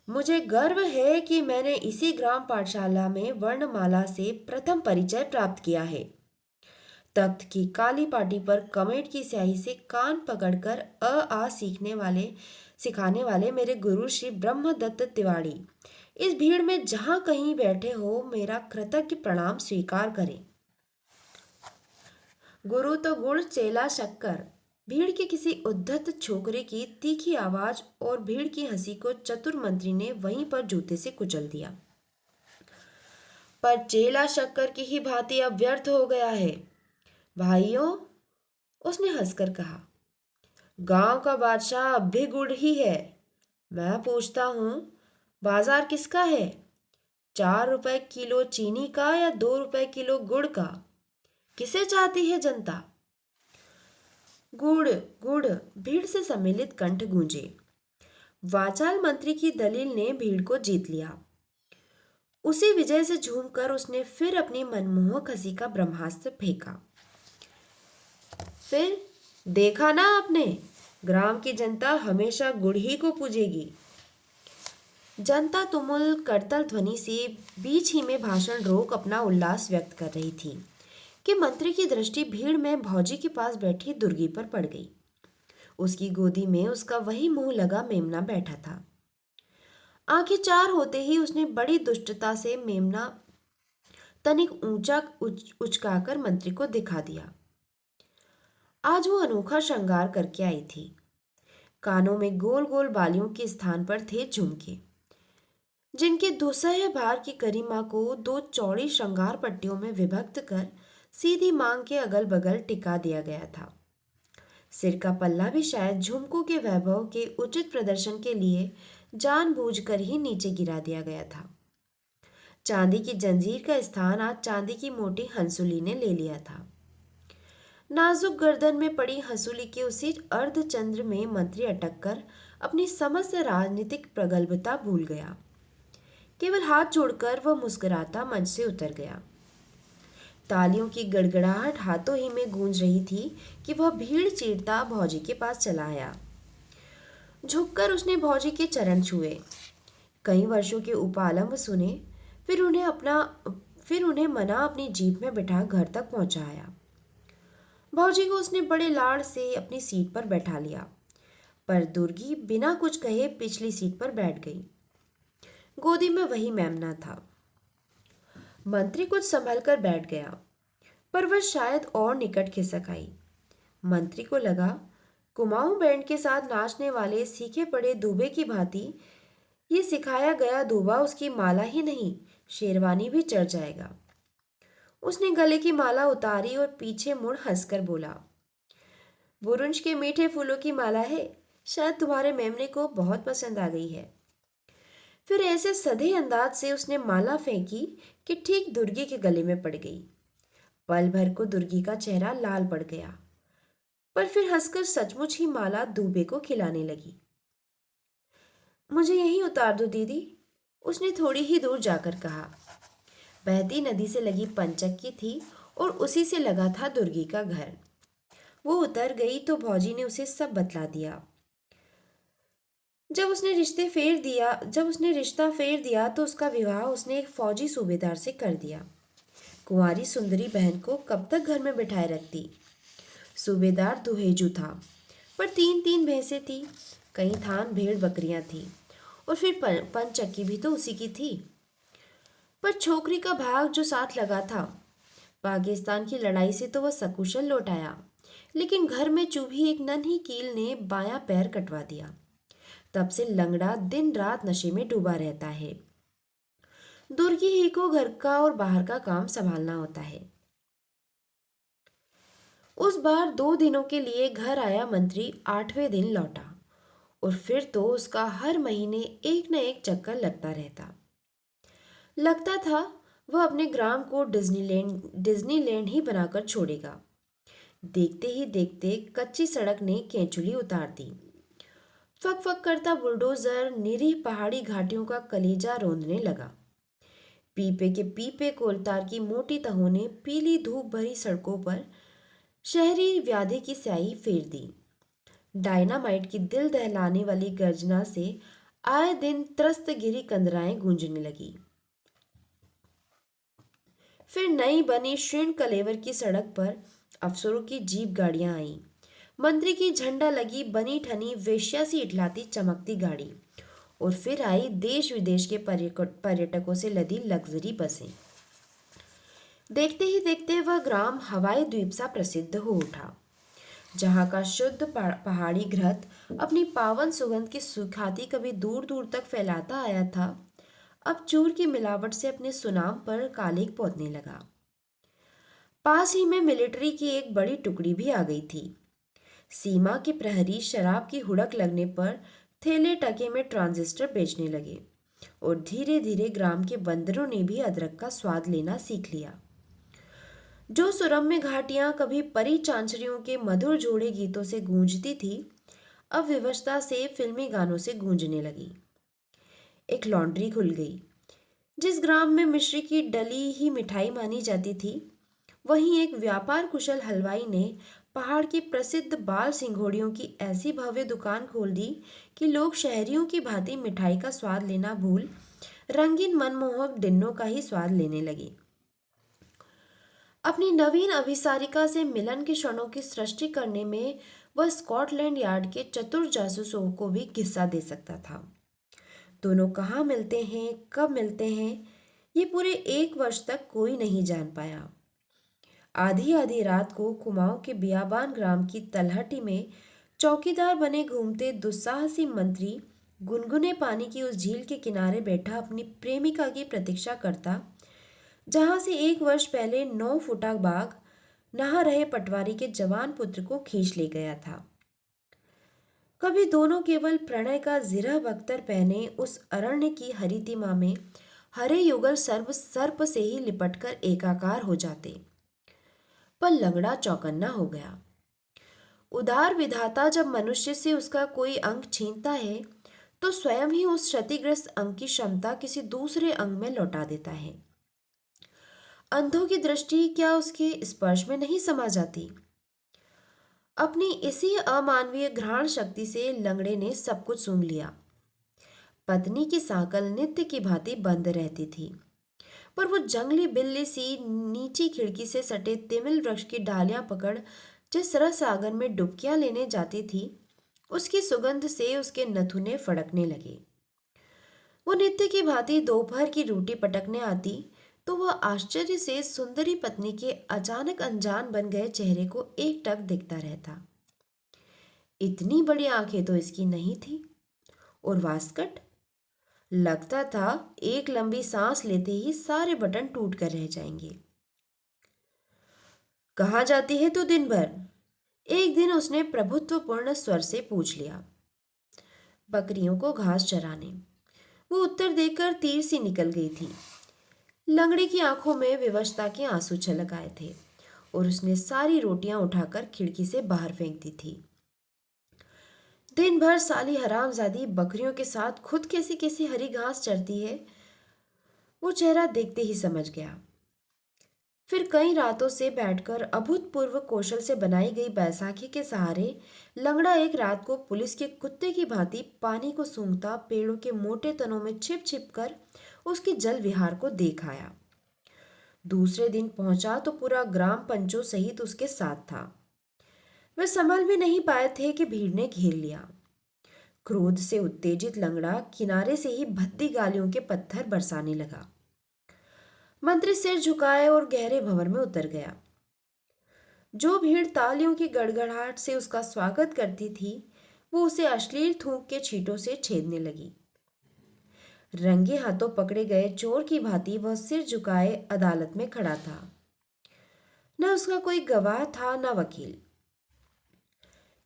मुझे गर्व है कि मैंने इसी ग्राम पाठशाला में वर्णमाला से प्रथम परिचय प्राप्त किया है। तख्त की काली पाटी पर कमेट की स्याही से कान पकड़कर आ सिखाने वाले मेरे गुरु श्री ब्रह्मदत्त तिवाड़ी इस भीड़ में जहां कहीं बैठे हो, मेरा कृतज्ञ प्रणाम स्वीकार करें। गुरु तो गुड़ चेला शक्कर, भीड़ के किसी उद्धत छोकरे की तीखी आवाज और भीड़ की हंसी को चतुर मंत्री ने वहीं पर जूते से कुचल दिया। पर चेला शक्कर की ही भांति अब व्यर्थ हो गया है। भाइयों, उसने हंसकर कहा, गांव का बादशाह अब भी गुड़ ही है। मैं पूछता हूँ, बाजार किसका है? 4 रुपए किलो चीनी का या 2 रुपए किलो गुड़ का? किसे चाहती है जनता? गुड़, गुड़, भीड़ से सम्मिलित कंठ गूंजे। वाचाल मंत्री की दलील ने भीड़ को जीत लिया। उसी विजय से झूमकर उसने फिर अपनी मनमोहक हंसी का ब्रह्मास्त्र फेंका। फिर देखा ना आपने, ग्राम की जनता हमेशा गुड़ ही को पूजेगी। जनता तुमुल करतल ध्वनि से बीच ही में भाषण रोक अपना उल्लास व्यक्त कर रही थी कि मंत्री की दृष्टि भीड़ में भौजी के पास बैठी दुर्गी पर पड़ गई। उसकी गोदी में उसका वही मुंह लगा मेमना बैठा था। आंखें चार होते ही उसने बड़ी दुष्टता से मेमना तनिक ऊंचा उचकाकर मंत्री को दिखा दिया। आज वो अनोखा श्रृंगार करके आई थी। कानों में गोल गोल बालियों के स्थान पर थे झुमके, जिनके दुसह भार की गरिमा को दो चौड़ी श्रृंगार पट्टियों में विभक्त कर सीधी मांग के अगल बगल टिका दिया गया था। सिर का पल्ला भी शायद झुमकों के वैभव के उचित प्रदर्शन के लिए जानबूझकर ही नीचे गिरा दिया गया था। चांदी की जंजीर का स्थान आज चांदी की मोटी हंसुली ने ले लिया था। नाजुक गर्दन में पड़ी हंसुली के उसी अर्धचंद्र में मंत्री अटक कर अपनी समस्त राजनीतिक प्रगल्भता भूल गया। केवल हाथ जोड़कर वह मुस्कुराता मंच से उतर गया। तालियों की गड़गड़ाहट हाथों ही में गूंज रही थी कि वह भीड़ चीरता भौजी के पास चला आया। झुककर उसने भौजी के चरण छुए, कई वर्षों के उपालंब सुने, फिर उन्हें मना अपनी जीप में बिठा घर तक पहुंचाया। भौजी को उसने बड़े लाड़ से अपनी सीट पर बैठा लिया, पर दुर्गी बिना कुछ कहे पिछली सीट पर बैठ गई। गोदी में वही मेमना था। मंत्री कुछ संभल कर बैठ गया, पर वह शायद और निकट खिसक आई। मंत्री को लगा, कुमाऊं बैंड के साथ नाचने वाले सीखे पड़े दूबे की भांति ये सिखाया गया दूबा उसकी माला ही नहीं, शेरवानी भी चढ़ जाएगा। उसने गले की माला उतारी और पीछे मुड़ हंसकर बोला, बुरुंश के मीठे फूलों की माला है, शायद तुम्हारे मेमने को बहुत पसंद आ गई है। फिर ऐसे सधे अंदाज से उसने माला फेंकी कि ठीक दुर्गी के गले में पड़ गई। पल भर को दुर्गी का चेहरा लाल पड़ गया, पर फिर हंसकर सचमुच ही माला दूबे को खिलाने लगी। मुझे यहीं उतार दो दीदी, उसने थोड़ी ही दूर जाकर कहा। बहती नदी से लगी पंचक्की थी और उसी से लगा था दुर्गी का घर। वो उतर गई तो भौजी ने उसे सब बतला दिया। जब उसने रिश्ता फेर दिया तो उसका विवाह उसने एक फौजी सूबेदार से कर दिया। कुंवारी सुंदरी बहन को कब तक घर में बिठाए रखती। सूबेदार दुहेजू था, पर 3-3 भैंसें थी, कई थान भेड़ बकरियां थी, और फिर पंचक्की भी तो उसी की थी। पर छोकरी का भाग जो साथ लगा था, पाकिस्तान की लड़ाई से तो वह सकुशल लौट आया, लेकिन घर में चुभी एक नन्ही कील ने बायां पैर कटवा दिया। तब से लंगड़ा दिन रात नशे में डूबा रहता है। दुर्गी ही को घर का और बाहर का काम संभालना होता है। उस बार 2 दिनों के लिए घर आया मंत्री 8वें दिन लौटा, और फिर तो उसका हर महीने एक न एक चक्कर लगता था वह अपने ग्राम को डिज्नीलैंड ही बनाकर छोड़ेगा। देखते ही देखते कच्ची सड़क ने केंचुली उतार दी। फक फक करता बुलडोजर निरीह पहाड़ी घाटियों का कलेजा रौंदने लगा। पीपे के पीपे कोलतार की मोटी तहों ने पीली धूप भरी सड़कों पर शहरी व्याधि की स्याही फेर दी। डायनामाइट की दिल दहलाने वाली गर्जना से आए दिन त्रस्त गिरी कंदराएं गूंजने लगी। फिर नई बनी शीर्ण कलेवर की सड़क पर अफसरों की जीप गाड़ियां आईं। मंत्री की झंडा लगी बनी ठनी वेश्या सी इठलाती चमकती गाड़ी, और फिर आई देश विदेश के पर्यटकों से लदी लग्जरी बसें। देखते ही देखते वह ग्राम हवाई द्वीप सा प्रसिद्ध हो उठा, जहाँ का शुद्ध पहाड़ी घृत अपनी पावन सुगंध की सुखाती कभी दूर दूर तक फैलाता आया था, अब चूर की मिलावट से अपने सुनाम पर कालिक पोतने लगा। पास ही में मिलिट्री की एक बड़ी टुकड़ी भी आ गई थी। सीमा के प्रहरी शराब की हुड़क लगने पर थैले टके में ट्रांजिस्टर बेचने लगे और धीरे धीरे ग्राम के बंदरों ने भी अदरक का स्वाद लेना सीख लिया। जो सुरम्य घाटियां कभी परी चांचरियों के मधुर जोड़े गीतों से गूंजती थी, अब विवशता से फिल्मी गानों से गूंजने लगी। एक लॉन्ड्री खुल गई। जिस ग्राम में मिश्री की डली ही मिठाई मानी जाती थी, वहीं एक व्यापार कुशल हलवाई ने पहाड़ की प्रसिद्ध बाल सिंघोड़ियों की ऐसी भव्य दुकान खोल दी कि लोग शहरियों की भांति मिठाई का स्वाद लेना भूल रंगीन मनमोहक डिन्नों का ही स्वाद लेने लगे। अपनी नवीन अभिसारिका से मिलन के क्षणों की सृष्टि करने में वह स्कॉटलैंड यार्ड के चतुर जासूसों को भी किस्सा दे सकता था। दोनों कहाँ मिलते हैं, कब मिलते हैं, ये पूरे 1 वर्ष तक कोई नहीं जान पाया। आधी आधी रात को कुमाऊं के बियाबान ग्राम की तलहटी में चौकीदार बने घूमते दुस्साहसी मंत्री गुनगुने पानी की उस झील के किनारे बैठा अपनी प्रेमिका की प्रतीक्षा करता, जहां से 1 वर्ष पहले 9 फुटा बाघ नहा रहे पटवारी के जवान पुत्र को खींच ले गया था। कभी दोनों केवल प्रणय का जिरह बख्तर पहने उस अरण्य की हरितिमा में हरे युगल सर्प सर्प से ही लिपटकर एकाकार हो जाते। पर लंगड़ा चौकन्ना हो गया। उदार विधाता जब मनुष्य से उसका कोई अंग छीनता है, तो स्वयं ही उस क्षतिग्रस्त अंग की क्षमता किसी दूसरे अंग में लौटा देता है। अंधों की दृष्टि क्या उसके स्पर्श में नहीं समा जाती? अपनी इसी अमानवीय घ्राण शक्ति से लंगड़े ने सब कुछ सूंघ लिया। पत्नी की सांकल नित्य की भांति बंद रहती थी, पर वो जंगली बिल्ली सी नीची खिड़की से सटे तिमिल वृक्ष की डालियां पकड़ जिस रस सागर में डुबकियां लेने जाती थी, उसकी सुगंध से उसके नथुने फड़कने लगे। वो नित्य की भांति दोपहर की रोटी पटकने आती, तो वह आश्चर्य से सुंदरी पत्नी के अचानक अनजान बन गए चेहरे को एकटक देखता रहता। इतनी बड़ी आंखें तो इसकी नहीं थी, और वास्कट, लगता था एक लंबी सांस लेते ही सारे बटन टूट कर रह जाएंगे। कहाँ जाती है तू दिन भर? एक दिन उसने प्रभुत्वपूर्ण स्वर से पूछ लिया। बकरियों को घास चराने, वो उत्तर देकर तीर सी निकल गई थी। लंगड़ी की आंखों में विवशता के आंसू छलक आए थे और उसने सारी रोटियां उठाकर खिड़की से बाहर फेंक दी थी। दिन भर साली हरामजादी बकरियों के साथ खुद कैसी कैसी हरी घास चरती है, वो चेहरा देखते ही समझ गया। फिर कई रातों से बैठकर अभूतपूर्व कौशल से बनाई गई बैसाखी के सहारे लंगड़ा एक रात को पुलिस के कुत्ते की भांति पानी को सूंघता पेड़ों के मोटे तनों में छिप छिप कर उसके जल विहार को देख आया। दूसरे दिन पहुंचा तो पूरा ग्राम पंचों सहित उसके साथ था। वे संभल भी नहीं पाए थे कि भीड़ ने घेर लिया। क्रोध से उत्तेजित लंगड़ा किनारे से ही भद्दी गालियों के पत्थर बरसाने लगा। मंत्री सिर झुकाए और गहरे भंवर में उतर गया। जो भीड़ तालियों की गड़गड़ाहट से उसका स्वागत करती थी, वो उसे अश्लील थूक के छींटों से छेदने लगी। रंगे हाथों पकड़े गए चोर की भांति वह सिर झुकाए अदालत में खड़ा था। न उसका कोई गवाह था, न वकील।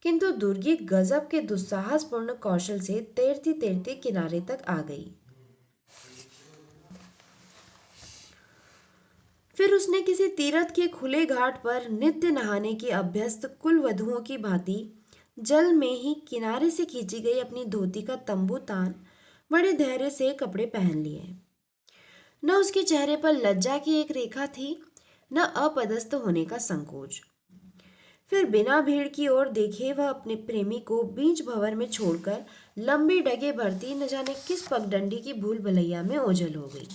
किंतु दुर्गी गजब के दुस्साहसपूर्ण कौशल से तैरती तैरती किनारे तक आ गई। फिर उसने किसी तीर्थ के खुले घाट पर नित्य नहाने की अभ्यस्त कुल वधुओं की भांति जल में ही किनारे से खींची गई अपनी धोती का तंबू तान बड़े धैर्य से कपड़े पहन लिए। न उसके चेहरे पर लज्जा की एक रेखा थी, न अपदस्थ होने का संकोच। फिर बिना भीड़ की ओर देखे वह अपने प्रेमी को बीच भंवर में छोड़कर लंबी डगे भरती न जाने किस पगडंडी की भूल भुलैया में ओझल हो गई।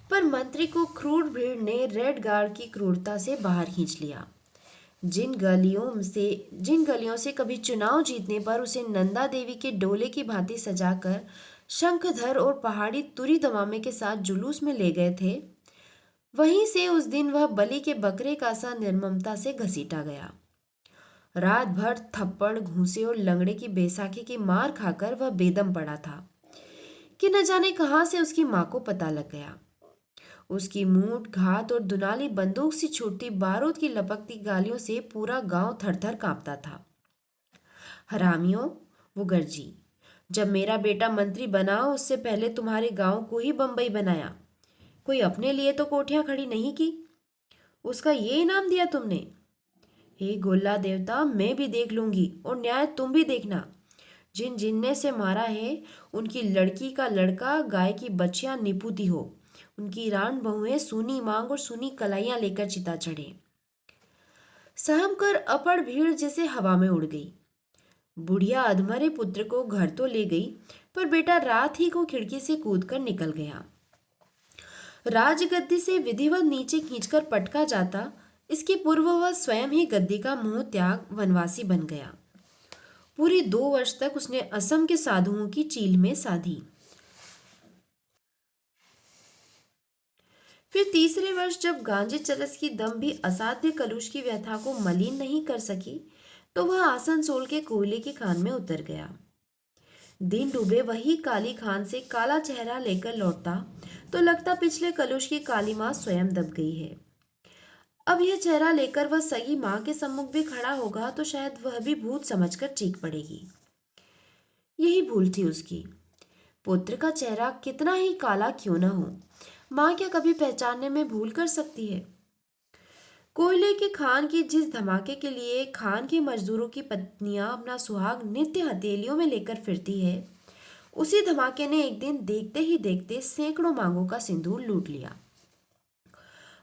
पर मंत्री को क्रूर भीड़ ने रेड गार्ड की क्रूरता से बाहर खींच लिया। जिन गलियों से कभी चुनाव जीतने पर उसे नंदा देवी के डोले की भांति सजाकर शंखधर और पहाड़ी तुरी दमामे के साथ जुलूस में ले गए थे, वहीं से उस दिन वह बलि के बकरे का सा निर्ममता से घसीटा गया। रात भर थप्पड़ घूंसे और लंगड़े की बैसाखी की मार खाकर वह बेदम पड़ा था। कि न जाने कहां से उसकी माँ को पता लग गया। उसकी मूठ घात और दुनाली बंदूक से छूटती बारूद की लपकती गालियों से पूरा गांव थर थर कांपता था। हरामियों, वो गर्जी, जब मेरा बेटा मंत्री बना उससे पहले तुम्हारे गांव को ही बंबई बनाया। कोई अपने लिए तो कोठियां खड़ी नहीं की, उसका ये इनाम दिया तुमने। हे गोल्ला देवता, मैं भी देख लूंगी और न्याय तुम भी देखना। जिन जिनने से मारा है उनकी लड़की का लड़का गाय की बच्चियां निपुती हो, उनकी रान बहुएं सूनी मांग और सूनी कलाइयां लेकर चिता चढ़े। सहम कर अपड़ भीड़ जैसे हवा में उड़ गई। बुढ़िया अधमरे पुत्र को घर तो ले गई, पर बेटा रात ही को खिड़की से कूदकर निकल गया। राजगद्दी से विधिवत नीचे खींचकर पटका जाता, इसके पूर्व वह स्वयं ही गद्दी का मोह त्याग वनवासी बन गया। पूरे 2 वर्ष तक उसने असम के साधुओं की चील में साधी। फिर तीसरे वर्ष जब गांजे चरस की दम भी असाध्य कलुष की व्यथा को मलिन नहीं कर सकी, तो वह आसनसोल के कोयले की खान में उतर गया। दिन डूबे वही काली खान से काला चेहरा लेकर लौटता तो लगता पिछले कलुष की काली माँ स्वयं दब गई है। अब यह चेहरा लेकर वह सगी माँ के सम्मुख भी खड़ा होगा तो शायद वह भी भूत समझकर चीख पड़ेगी। यही भूल थी उसकी। पुत्र का चेहरा कितना ही काला क्यों न हो, माँ क्या कभी पहचानने में भूल कर सकती है। कोयले के खान की जिस धमाके के लिए खान के मजदूरों की पत्नियां अपना सुहाग नित्य हथेलियों में लेकर फिरती है, उसी धमाके ने एक दिन देखते ही देखते सैकड़ों मांगों का सिंदूर लूट लिया।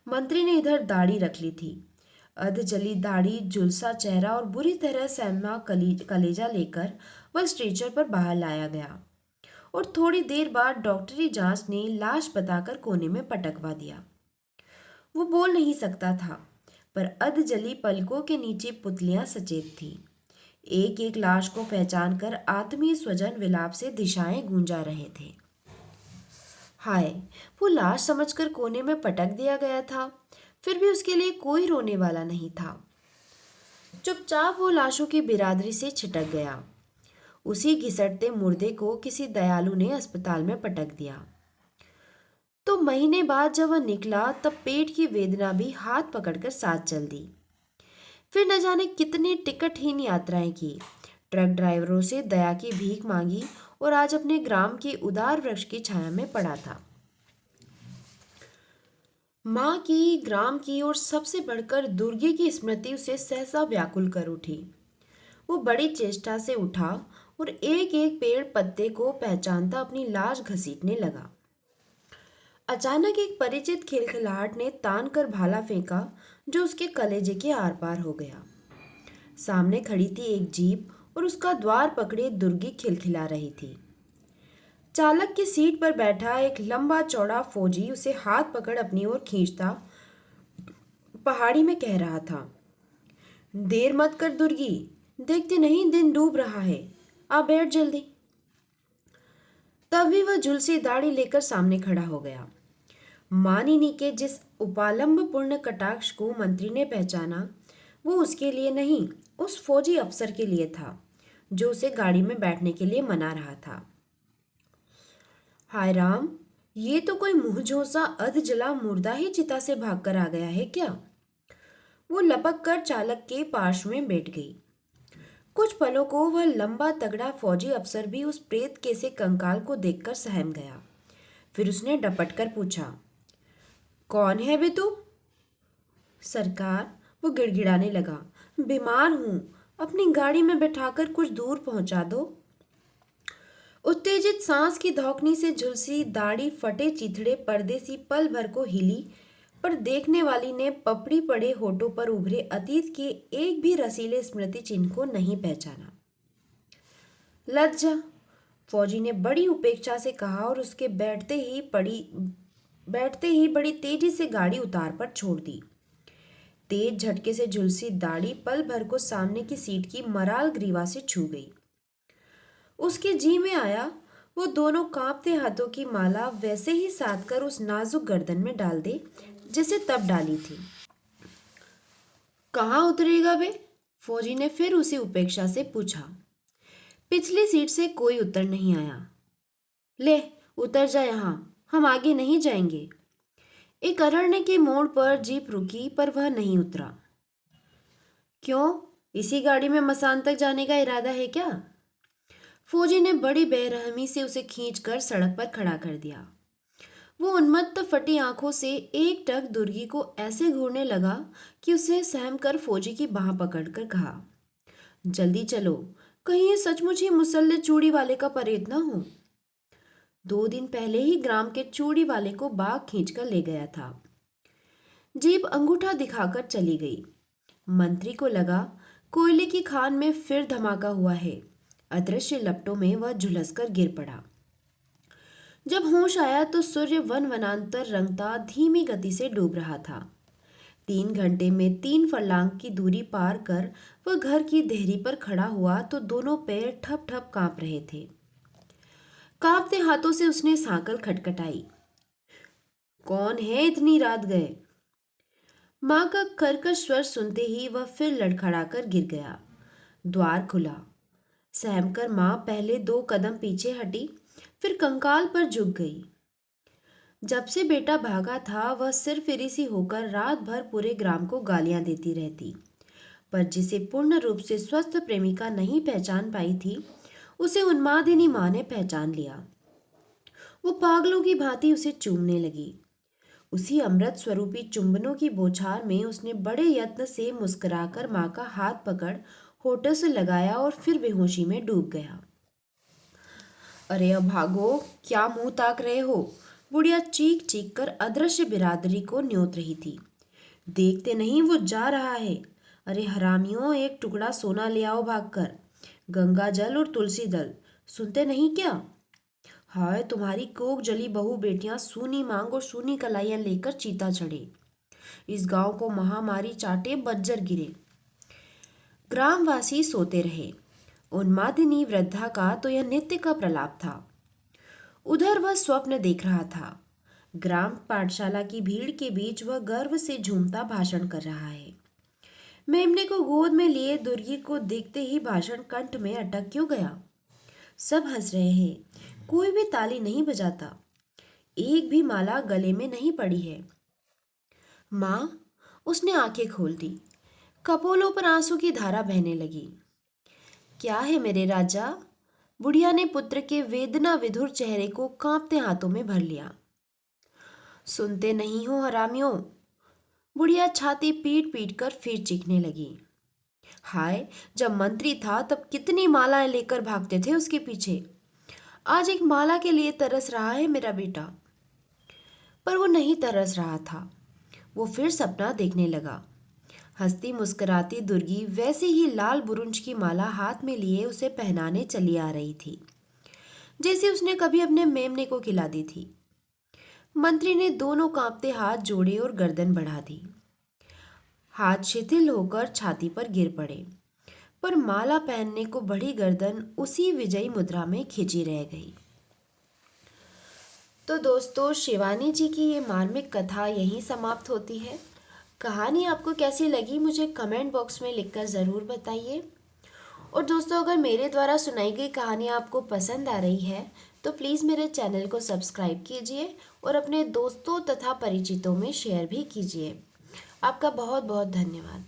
मंत्री ने इधर दाढ़ी रख ली थी। अध जली दाढ़ी, झुलसा चेहरा और बुरी तरह सहमा कलेजा लेकर वह स्ट्रेचर पर बाहर लाया गया और थोड़ी देर बाद डॉक्टरी जांच ने लाश बताकर कोने में पटकवा दिया। वो बोल नहीं सकता था, पर अध जली पलकों के नीचे पुतलियां सचेत थी। एक एक लाश को पहचान कर आत्मीय स्वजन विलाप से दिशाएं गूंजा रहे थे। हाय, वो लाश समझकर कोने में पटक दिया गया था, फिर भी उसके लिए कोई रोने वाला नहीं था। चुपचाप वो लाशों की बिरादरी से छिटक गया। उसी घिसटते मुर्दे को किसी दयालु ने अस्पताल में पटक दिया। तो महीने बाद जब वह निकला तब पेट की वेदना भी हाथ पकड़कर साथ चल दी। फिर न जाने कितनी टिकटहीन यात्राएं की, ट्रक ड्राइवरों से दया की भीख मांगी और आज अपने ग्राम के उदार वृक्ष की छाया में पड़ा था। माँ की, ग्राम की और सबसे बढ़कर दुर्गे की स्मृति उसे सहसा व्याकुल कर उठी। वो बड़ी चेष्टा से उठा और एक एक पेड़ पत्ते को पहचानता अपनी लाश घसीटने लगा। अचानक एक परिचित खिलखिलाहट ने तान कर भाला फेंका जो उसके कलेजे के आर पार हो गया। सामने खड़ी थी एक जीप और उसका द्वार पकड़े दुर्गी खिलखिला रही थी। चालक की सीट पर बैठा एक लंबा चौड़ा फौजी उसे हाथ पकड़ अपनी ओर खींचता पहाड़ी में कह रहा था, देर मत कर दुर्गी, देखती नहीं दिन डूब रहा है, आ बैठ जल्दी। तभी वह झुलसी दाढ़ी लेकर सामने खड़ा हो गया। मानिनी के जिस उपालंब पूर्ण कटाक्ष को मंत्री ने पहचाना, वो उसके लिए नहीं, उस फौजी अफसर के लिए था जो उसे गाड़ी में बैठने के लिए मना रहा था। हाय राम, ये तो कोई मुंह झोंसा अध जला मुर्दा ही चिता से भागकर आ गया है क्या। वो लपक कर चालक के पार्श्व में बैठ गई। कुछ पलों को वह लंबा तगड़ा फौजी अफसर भी उस प्रेत के से कंकाल को देखकर सहम गया। फिर उसने डपट कर पूछा, कौन है बे तू। सरकार, वो गिड़गिड़ाने लगा, बीमार हूं, अपनी गाड़ी में बैठाकर कुछ दूर पहुंचा दो। उत्तेजित सांस की धौकनी से झुलसी दाढ़ी फटे चिथड़े पर्दे सी पल भर को हिली, पर देखने वाली ने पपड़ी पड़े होठों पर उभरे अतीत के एक भी रसीले स्मृति चिन्ह को नहीं पहचाना। लज्जा, फौजी ने बड़ी उपेक्षा से कहा और उसके बैठते ही बड़ी तेजी से गाड़ी उतार पर छोड़ दी। तेज झटके से झुलसी दाढ़ी पल भर को सामने की सीट की मराल ग्रीवा से छू गई। उसके जी में आया वो दोनों कांपते हाथों की माला वैसे ही साध कर उस नाजुक गर्दन में डाल दे जैसे तब डाली थी। कहाँ उतरेगा बे? फौजी ने फिर उसी उपेक्षा से पूछा। पिछली सीट से कोई उत्तर नहीं आया। ले, उतर जा यहाँ, हम आगे नहीं जाएंगे। एक अरण्य के मोड़ पर जीप रुकी पर वह नहीं उतरा। क्यों? इसी गाड़ी में मसान तक जाने का इरादा है क्या? फौजी ने बड़ी बेरहमी से उसे खींचकर सड़क पर खड़ा कर दिया। वो उन्मत्त फटी आंखों से एक टक दुर्गी को ऐसे घूरने लगा कि उसे सहम कर फौजी की बाह पकड़कर कहा, जल्दी चलो, कहीं ये सचमुच ही मुसल्ले चूड़ी वाले का परेत ना हो। 2 दिन पहले ही ग्राम के चूड़ी वाले को बाघ खींचकर ले गया था। जीप अंगूठा दिखाकर चली गई। मंत्री को लगा कोयले की खान में फिर धमाका हुआ है। अदृश्य लपटों में वह झुलसकर गिर पड़ा। जब होश आया तो सूर्य वन वनांतर रंगता धीमी गति से डूब रहा था। 3 घंटे में 3 फरलांग की दूरी पार कर वह घर की देहरी पर खड़ा हुआ तो दोनों पैर ठप ठप कांप रहे थे। कांपते हाथों से उसने सांकल खटखटाई। कौन है इतनी रात गए? माँ का कर्कश स्वर सुनते ही वह फिर लड़खड़ाकर गिर गया। द्वार खुला। सहमकर माँ पहले 2 कदम पीछे हटी, फिर कंकाल पर झुक गई। जब से बेटा भागा था वह सिरफिरी सी होकर रात भर पूरे ग्राम को गालियां देती रहती, पर जिसे पूर्ण रूप से स्वस्थ प्रेमिका नहीं पहचान पाई थी उसे उन्मादिनी माँ ने पहचान लिया। वो पागलों की भांति उसे चूमने लगी। उसी अमृत स्वरूपी चुंबनों की बौछार में उसने बड़े यत्न से मुस्कुराकर माँ का हाथ पकड़ होठों से लगाया और फिर बेहोशी में डूब गया। अरे अब भागो, क्या मुंह ताक रहे हो? बुढ़िया चीख चीख कर अदृश्य बिरादरी को न्योत रही थी। देखते नहीं वो जा रहा है। अरे हरामियों, एक टुकड़ा सोना ले आओ भागकर। गंगा जल और तुलसी दल, सुनते नहीं क्या? हाय तुम्हारी कोक जली बहू बेटियां सूनी मांग और सूनी कलाइयां लेकर चीता चढ़े। इस गांव को महामारी चाटे बज्जर गिरे। ग्रामवासी सोते रहे। उन्मादिनी वृद्धा का तो यह नित्य का प्रलाप था। उधर वह स्वप्न देख रहा था। ग्राम पाठशाला की भीड़ के बीच वह गर्व से झूमता भाषण कर रहा है। मेमने को गोद में लिए दुर्गी को देखते ही भाषण कंठ में अटक क्यों गया? सब हंस रहे हैं, कोई भी ताली नहीं बजाता, एक भी माला गले में नहीं पड़ी है। माँ, उसने आंखें खोल दी। कपोलों पर आंसू की धारा बहने लगी। क्या है मेरे राजा? बुढ़िया ने पुत्र के वेदना विधुर चेहरे को कांपते हाथों में भर लिया। सुनते नहीं हो हरामियों? बुढ़िया छाती पीट पीट कर फिर चीखने लगी। हाय, जब मंत्री था तब कितनी मालाएं लेकर भागते थे उसके पीछे। आज एक माला के लिए तरस रहा है मेरा बेटा। पर वो नहीं तरस रहा था। वो फिर सपना देखने लगा। हंसती मुस्कुराती दुर्गी वैसे ही लाल बुरुंज की माला हाथ में लिए उसे पहनाने चली आ रही थी, जैसे उसने कभी अपने मेमने को खिला दी थी। मंत्री ने दोनों कांपते हाथ जोड़े और गर्दन बढ़ा दी। हाथ शिथिल होकर छाती पर गिर पड़े, पर माला पहनने को बढ़ी गर्दन उसी विजयी मुद्रा में खिंची रह गई। तो दोस्तों, शिवानी जी की ये मार्मिक कथा यहीं समाप्त होती है। कहानी आपको कैसी लगी मुझे कमेंट बॉक्स में लिखकर ज़रूर बताइए। और दोस्तों, अगर मेरे द्वारा सुनाई गई कहानी आपको पसंद आ रही है तो प्लीज़ मेरे चैनल को सब्सक्राइब कीजिए और अपने दोस्तों तथा परिचितों में शेयर भी कीजिए। आपका बहुत बहुत धन्यवाद।